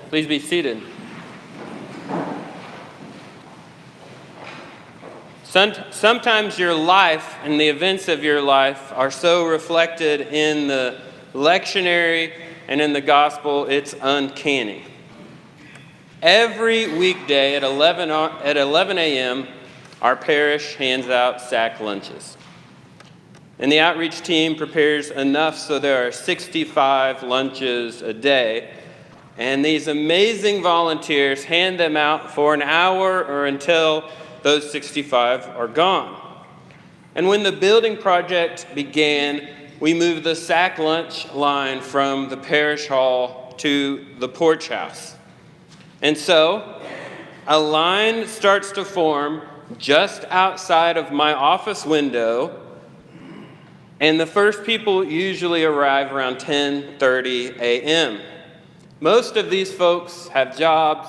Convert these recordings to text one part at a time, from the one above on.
Please be seated. Sometimes your life and the events of your life are so reflected in the lectionary and in the gospel, it's uncanny. Every weekday at 11 a.m., our parish hands out sack lunches. And the outreach team prepares enough so there are 65 lunches a day. And these amazing volunteers hand them out for an hour or until those 65 are gone. And when the building project began, we moved the sack lunch line from the parish hall to the porch house. And so a line starts to form just outside of my office window, and the first people usually arrive around 10:30 a.m. Most of these folks have jobs,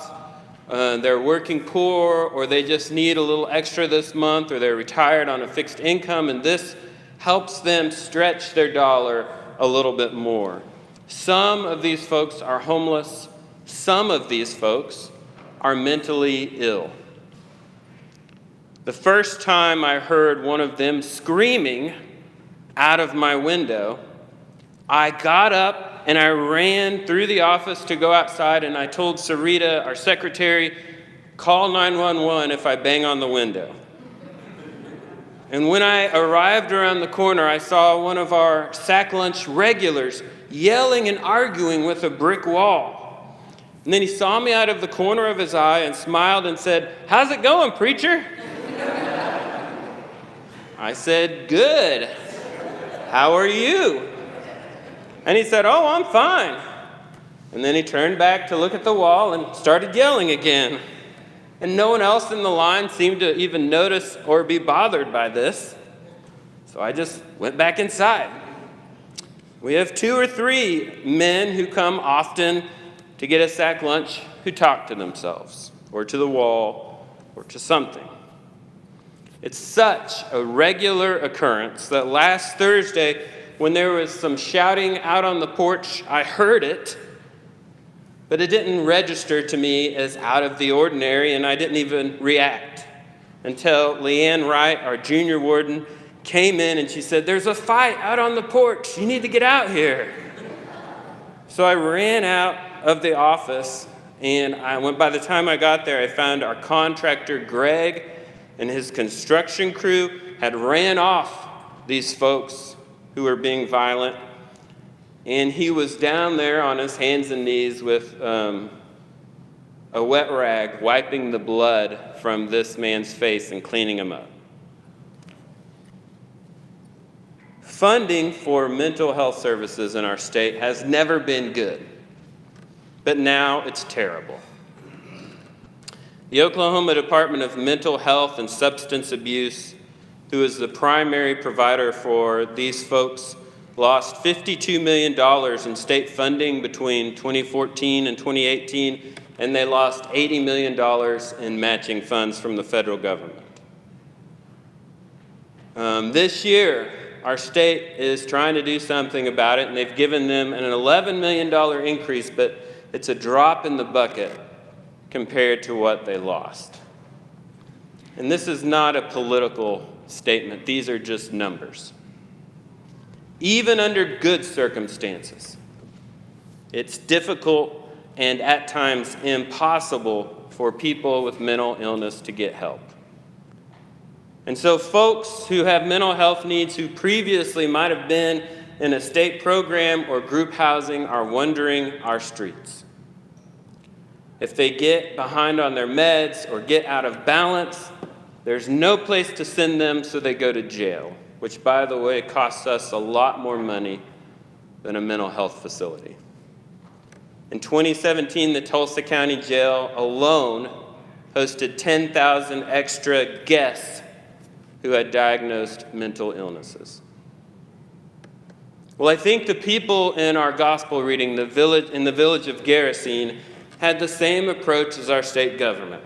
they're working poor, or they just need a little extra this month, or they're retired on a fixed income, and this helps them stretch their dollar a little bit more. Some of these folks are homeless. Some of these folks are mentally ill. The first time I heard one of them screaming out of my window, I got up and I ran through the office to go outside, and I told Sarita, our secretary, call 911 if I bang on the window. And when I arrived around the corner, I saw one of our sack lunch regulars yelling and arguing with a brick wall. And then he saw me out of the corner of his eye and smiled and said, "How's it going, preacher?" I said, "Good. How are you?" And he said, "Oh, I'm fine." And then he turned back to look at the wall and started yelling again. And no one else in the line seemed to even notice or be bothered by this. So I just went back inside. We have 2 or 3 men who come often to get a sack lunch who talk to themselves or to the wall or to something. It's such a regular occurrence that last Thursday, when there was some shouting out on the porch, I heard it, but it didn't register to me as out of the ordinary, and I didn't even react until Leanne Wright, our junior warden, came in and she said, "There's a fight out on the porch. You need to get out here." So I ran out of the office, and by the time I got there, I found our contractor, Greg, and his construction crew had ran off these folks who were being violent. And he was down there on his hands and knees with a wet rag, wiping the blood from this man's face and cleaning him up. Funding for mental health services in our state has never been good, but now it's terrible. The Oklahoma Department of Mental Health and Substance Abuse, who is the primary provider for these folks, lost $52 million in state funding between 2014 and 2018, and they lost $80 million in matching funds from the federal government. This year, our state is trying to do something about it, and they've given them an $11 million increase, but it's a drop in the bucket compared to what they lost. And this is not a political statement. These are just numbers. Even under good circumstances, it's difficult and at times impossible for people with mental illness to get help. And so folks who have mental health needs who previously might have been in a state program or group housing are wandering our streets. If they get behind on their meds or get out of balance, there's no place to send them, so they go to jail, which, by the way, costs us a lot more money than a mental health facility. In 2017, the Tulsa County Jail alone hosted 10,000 extra guests who had diagnosed mental illnesses. Well, I think the people in our gospel reading in the village of Gerasene had the same approach as our state government.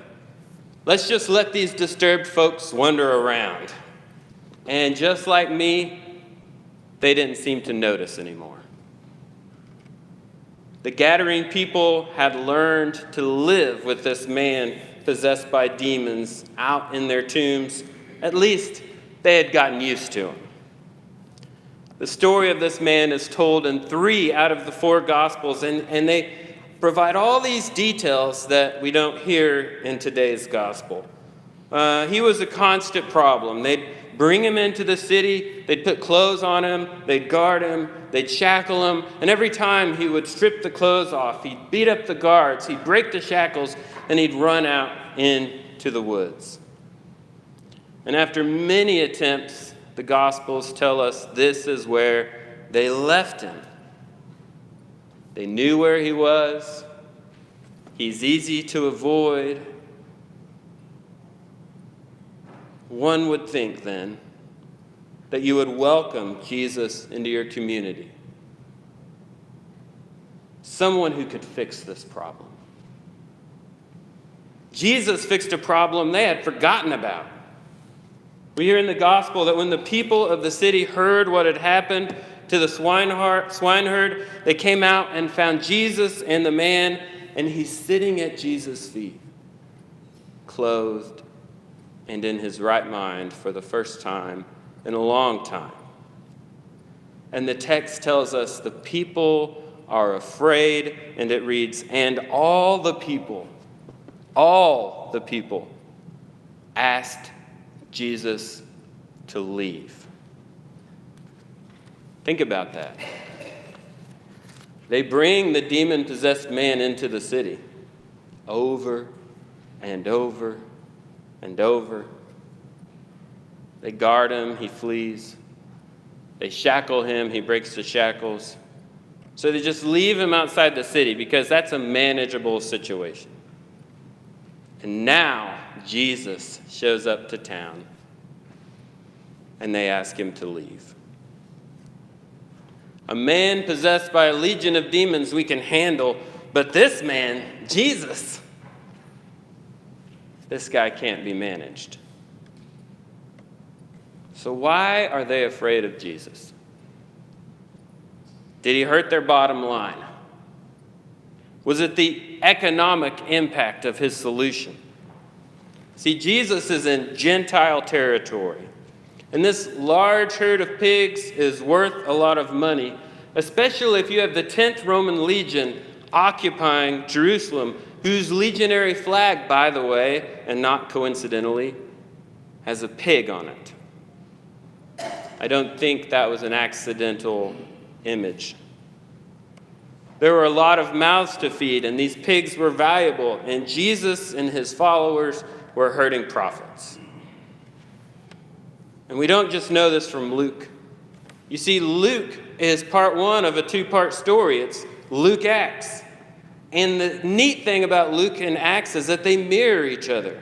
Let's just let these disturbed folks wander around. And just like me, they didn't seem to notice anymore. The Gadarene people had learned to live with this man possessed by demons out in their tombs. At least they had gotten used to him. The story of this man is told in 3 out of the 4 Gospels, and they provide all these details that we don't hear in today's Gospel. He was a constant problem. They'd bring him into the city, they'd put clothes on him, they'd guard him, they'd shackle him, and every time he would strip the clothes off, he'd beat up the guards, he'd break the shackles, and he'd run out into the woods. And after many attempts, the Gospels tell us this is where they left him. They knew where he was. He's easy to avoid. One would think then that you would welcome Jesus into your community. Someone who could fix this problem. Jesus fixed a problem they had forgotten about. We hear in the gospel that when the people of the city heard what had happened to the swineherd, they came out and found Jesus and the man, and he's sitting at Jesus' feet, clothed and in his right mind for the first time in a long time. And the text tells us the people are afraid, and it reads, and all the people asked Jesus to leave. Think about that. They bring the demon-possessed man into the city over and over and over. They guard him, he flees. They shackle him, he breaks the shackles. So they just leave him outside the city because that's a manageable situation. And now Jesus shows up to town, and they ask him to leave. A man possessed by a legion of demons we can handle, but this man, Jesus, this guy can't be managed. So why are they afraid of Jesus? Did he hurt their bottom line? Was it the economic impact of his solution? See, Jesus is in Gentile territory, and this large herd of pigs is worth a lot of money, especially if you have the 10th Roman legion occupying Jerusalem, whose legionary flag, by the way, and not coincidentally, has a pig on it. I don't think that was an accidental image. There were a lot of mouths to feed, and these pigs were valuable, and Jesus and his followers were herding profits. And we don't just know this from Luke. You see, Luke is part 1 of a 2-part story. It's Luke Acts. And the neat thing about Luke and Acts is that they mirror each other.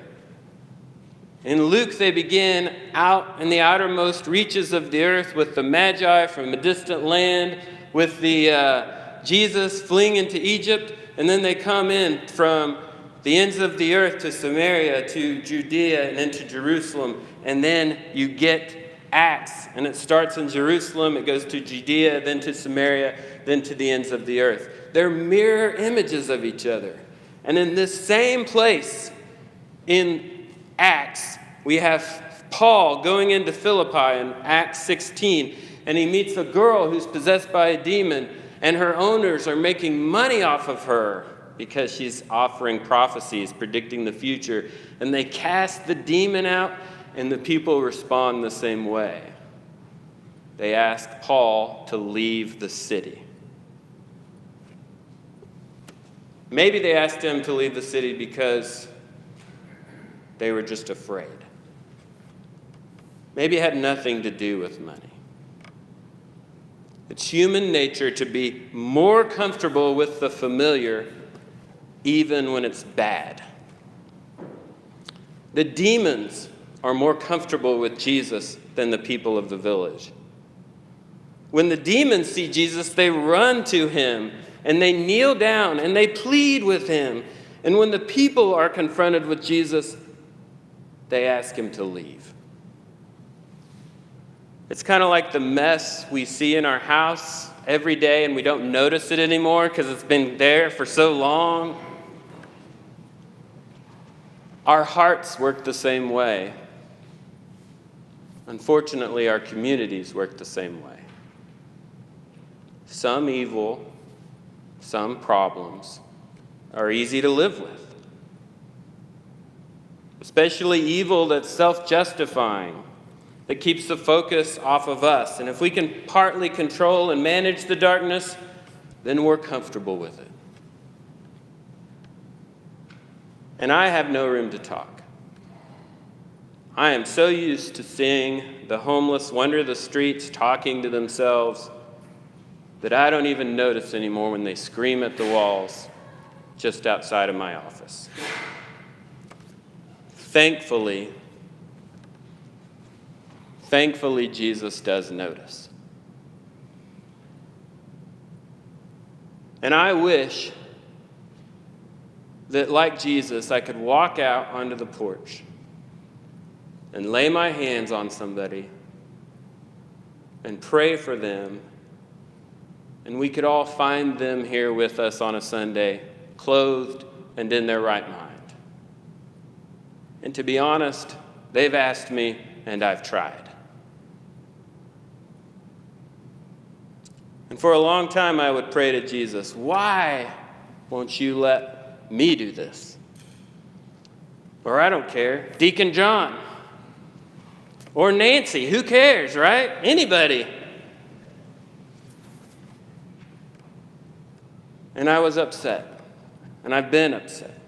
In Luke, they begin out in the outermost reaches of the earth with the Magi from a distant land, with the Jesus fleeing into Egypt, and then they come in from the ends of the earth to Samaria, to Judea, and into Jerusalem. And then you get Acts, and it starts in Jerusalem, it goes to Judea, then to Samaria, then to the ends of the earth. They're mirror images of each other. And in this same place, in Acts, we have Paul going into Philippi in Acts 16, and he meets a girl who's possessed by a demon, and her owners are making money off of her because she's offering prophecies, predicting the future. And they cast the demon out, and the people respond the same way. They ask Paul to leave the city. Maybe they asked him to leave the city because they were just afraid. Maybe it had nothing to do with money. It's human nature to be more comfortable with the familiar, even when it's bad. The demons are more comfortable with Jesus than the people of the village. When the demons see Jesus, they run to him, and they kneel down, and they plead with him. And when the people are confronted with Jesus, they ask him to leave. It's kind of like the mess we see in our house every day and we don't notice it anymore because it's been there for so long. Our hearts work the same way. Unfortunately, our communities work the same way. Some evil, some problems are easy to live with. Especially evil that's self-justifying, that keeps the focus off of us. And if we can partly control and manage the darkness, then we're comfortable with it. And I have no room to talk. I am so used to seeing the homeless wander the streets talking to themselves that I don't even notice anymore when they scream at the walls just outside of my office. Thankfully, Jesus does notice. And I wish that, like Jesus, I could walk out onto the porch and lay my hands on somebody and pray for them, and we could all find them here with us on a Sunday, clothed and in their right mind. And to be honest, they've asked me, and I've tried. And for a long time, I would pray to Jesus, why won't you let me do this? Or I don't care, Deacon John. Or Nancy, who cares, right? Anybody. And I was upset, and I've been upset.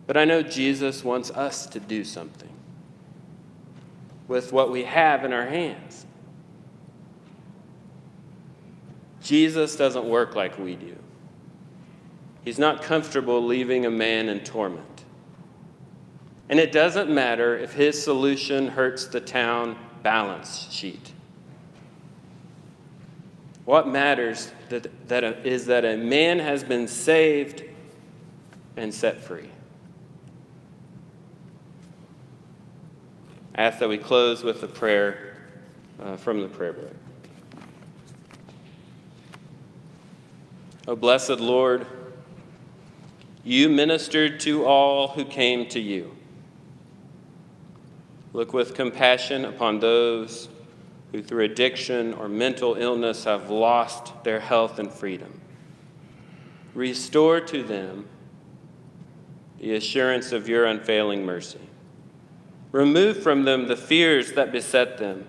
But I know Jesus wants us to do something with what we have in our hands. Jesus doesn't work like we do. He's not comfortable leaving a man in torment. And it doesn't matter if his solution hurts the town balance sheet. What matters is that a man has been saved and set free. I ask that we close with a prayer from the prayer book. O blessed Lord, you ministered to all who came to you. Look with compassion upon those who through addiction or mental illness have lost their health and freedom. Restore to them the assurance of your unfailing mercy. Remove from them the fears that beset them.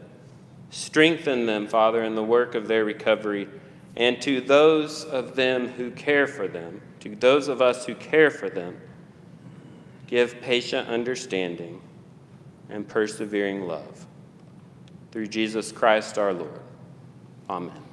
Strengthen them, Father, in the work of their recovery. And to those of them who care for them, to those of us who care for them, give patient understanding and persevering love. Through Jesus Christ our Lord. Amen.